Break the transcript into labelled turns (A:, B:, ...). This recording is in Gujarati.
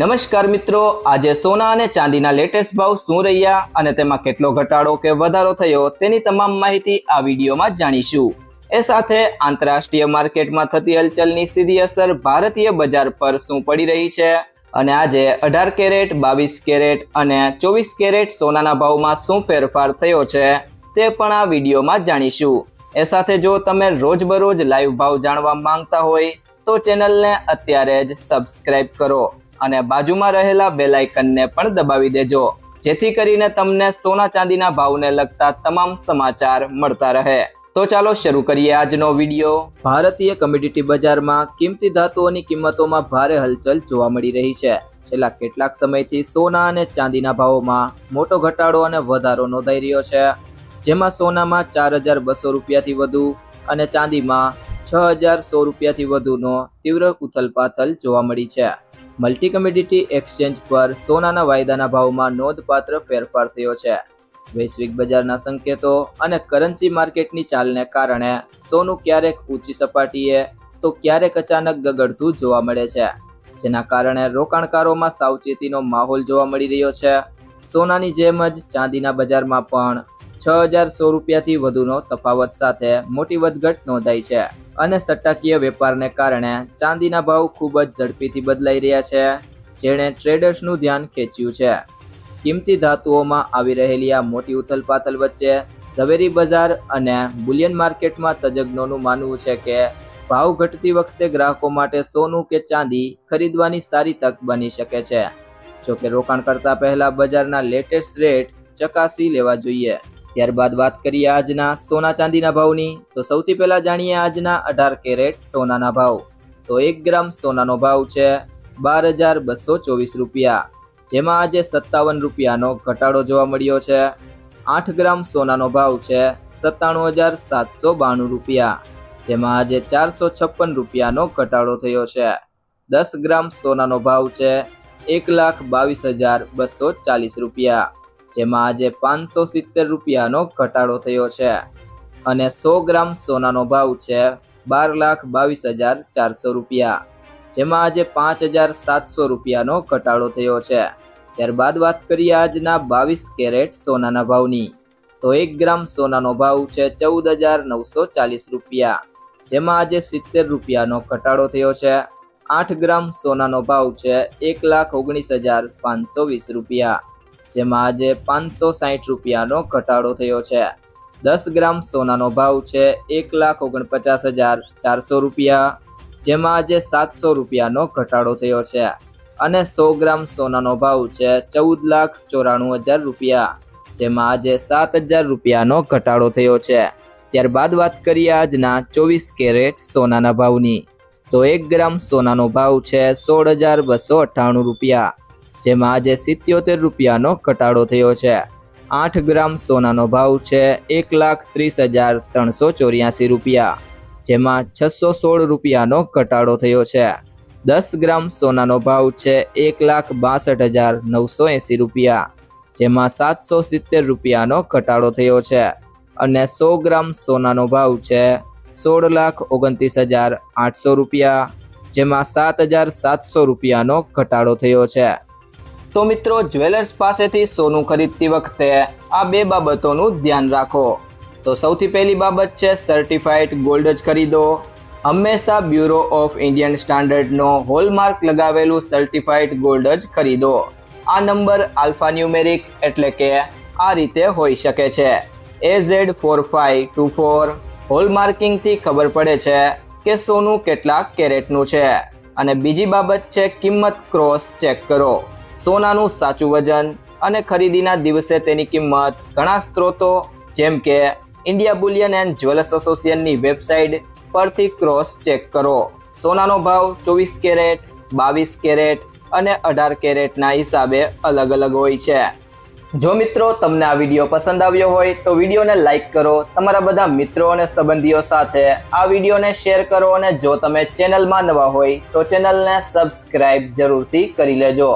A: નમસ્કાર મિત્રો, આજે સોના અને ચાંદીના લેટેસ્ટ ભાવ શું રહ્યા અને તેમાં કેટલો ઘટાડો કે વધારો થયો તેની તમામ માહિતી આ વિડીયોમાં જાણીશું। એ સાથે આંતરરાષ્ટ્રીય માર્કેટમાં થતી હલચલની સીધી અસર ભારતીય બજાર પર શું પડી રહી છે અને આજે 18 કેરેટ, 22 કેરેટ અને 24 કેરેટ સોનાના ભાવમાં શું ફેરફાર થયો છે તે પણ આ વિડીયોમાં જાણીશું। એ સાથે જો તમે રોજબરોજ લાઈવ ભાવ જાણવા માંગતા હોય તો ચેનલને અત્યારે જ સબસ્ક્રાઇબ કરો અને બાજુમાં રહેલા બેલ આઇકનને પણ દબાવી દેજો, જેથી કરીને તમને સોના ચાંદીના ભાવને લગતા તમામ સમાચાર મળતા રહે। તો ચાલો શરૂ કરીએ આજનો વિડીયો। ભારતીય કમોડિટી બજારમાં કિંમતી ધાતુઓની કિંમતોમાં ભારે હલચલ જોવા મળી રહી છે। છેલ્લા કેટલાક સમયથી સોના અને ચાંદીના ભાવોમાં મોટો ઘટાડો અને વધારો નોંધાઈ રહ્યો છે, જેમાં સોનામાં 4200 રૂપિયાથી વધુ અને ચાંદીમાં 6100 રૂપિયાથી વધુનો તીવ્ર ઉથલપાથલ જોવા મળી છે। મલ્ટી કમોડિટી એક્સચેન્જ પર સોનાના વાયદાના ભાવમાં નોંધપાત્ર ફેરફાર થયો છે। વૈશ્વિક બજારના સંકેતો અને કરન્સી માર્કેટની ચાલને કારણે સોનું ક્યારેક ઊંચી સપાટીએ તો ક્યારેક અચાનક ગગડતું જોવા મળે છે, જેના કારણે રોકાણકારોમાં સાવચેતીનો માહોલ જોવા મળી રહ્યો છે। સોનાની જેમ જ ચાંદીના બજારમાં પણ 6100 રૂપિયાથી વધુનો તફાવત સાથે મોટી વધઘટ નોંધાઈ છે અને સટ્ટાકીય વેપારને કારણે ચાંદીના ભાવ ખૂબ જ ઝડપીથી બદલાઈ રહ્યા છે, જેણે ટ્રેડર્સનું ધ્યાન ખેંચ્યું છે। કિંમતી ધાતુઓમાં આવી રહેલી આ મોટી ઉથલપાથલ વચ્ચે ઝવેરી બજાર અને બુલિયન માર્કેટમાં તજજ્ઞોનું માનવું છે કે ભાવ ઘટતી વખતે ગ્રાહકો માટે સોનું કે ચાંદી ખરીદવાની સારી તક બની શકે છે। જોકે રોકાણ કરતા પહેલા બજારના લેટેસ્ટ રેટ ચકાસી લેવા જોઈએ। ત્યારબાદ વાત કરીએ આજના સોના ચાંદીના ભાવની, તો સૌથી પહેલા જાણીએ આજના 18 કેરેટ સોનાના ભાવ। તો 1 ગ્રામ સોનાનો ભાવ છે 12224 રૂપિયા, જેમાં આજે 57 રૂપિયાનો ઘટાડો જોવા મળ્યો છે। 8 ગ્રામ સોનાનો ભાવ છે 97792 રૂપિયા, જેમાં આજે 456 રૂપિયાનો ઘટાડો થયો છે। 10 ગ્રામ સોનાનો ભાવ છે 1,22,240 રૂપિયા, જેમાં આજે 570 રૂપિયાનો ઘટાડો થયો છે અને 100 ગ્રામ સોનાનો ભાવ છે 12,22,400 રૂપિયા, જેમાં આજે 5,700 રૂપિયાનો ઘટાડો થયો છે। ત્યારબાદ વાત કરીએ આજના 22 કેરેટ સોનાના ભાવની, તો 1 ગ્રામ સોનાનો ભાવ છે 14,940 રૂપિયા, જેમાં આજે 70 રૂપિયાનો ઘટાડો થયો છે। 8 ગ્રામ સોનાનો ભાવ છે 1,19,520 રૂપિયા, જેમાં આજે 560 રૂપિયાનો ઘટાડો થયો છે। 10 ગ્રામ સોનાનો ભાવ છે 1,49,400 રૂપિયા, જેમાં આજે 700 રૂપિયાનો ઘટાડો થયો છે અને 100 ગ્રામ સોનાનો ભાવ છે 14,94,000 રૂપિયા, જેમાં આજે 7,000 રૂપિયાનો ઘટાડો થયો છે। ત્યારબાદ વાત કરીએ આજના 24 કેરેટ સોનાના ભાવની, તો 1 ગ્રામ સોનાનો ભાવ છે 16,298 રૂપિયા, જેમાં આજે 77 રૂપિયાનો ઘટાડો થયો છે। 8 ગ્રામ સોનાનો ભાવ છે 1,30,384 રૂપિયા, જેમાં 616 રૂપિયાનો ઘટાડો થયો છે। 10 ગ્રામ સોનાનો ભાવ છે 1,62,980 રૂપિયા, જેમાં 770 રૂપિયાનો ઘટાડો થયો છે અને 100 ગ્રામ સોનાનો ભાવ છે 16,29,800 રૂપિયા, જેમાં 7,700 રૂપિયાનો ઘટાડો થયો છે। તો મિત્રો, જ્વેલર્સ પાસેથી સોનું ખરીદતી વખતે આ બે બાબતોનું ધ્યાન રાખો। તો સૌથી પહેલી બાબત છે સર્ટિફાઈડ ગોલ્ડ જ ખરીદો। હંમેશા બ્યુરો ઓફ ઇન્ડિયન સ્ટાન્ડર્ડનો હોલમાર્ક લગાવેલું સર્ટિફાઈડ ગોલ્ડ જ ખરીદો। આ નંબર આલ્ફાન્યુમેરિક એટલે કે આ રીતે હોઈ શકે છે AZ4524। હોલમાર્કિંગથી ખબર પડે છે કે સોનું કેટલા કેરેટનું છે। અને બીજી બાબત છે કિંમત ક્રોસ ચેક કરો। સોનાનું સાચું વજન અને ખરીદીના દિવસે તેની કિંમત ઘણા સ્ત્રોતો જેમ કે ઇન્ડિયા બુલિયન એન્ડ જ્વેલર્સ એસોસિએશનની વેબસાઇટ પરથી ક્રોસ ચેક કરો। સોનાનો ભાવ 24 કેરેટ, 22 કેરેટ અને 18 કેરેટના હિસાબે અલગ અલગ હોય છે। જો મિત્રો તમને આ વિડીયો પસંદ આવ્યો હોય તો વિડીયોને લાઈક કરો, તમારા બધા મિત્રો અને સંબંધીઓ સાથે આ વિડીયોને શેર કરો અને જો તમે ચેનલમાં નવા હોય તો ચેનલને સબસ્ક્રાઇબ જરૂરથી કરી લેજો।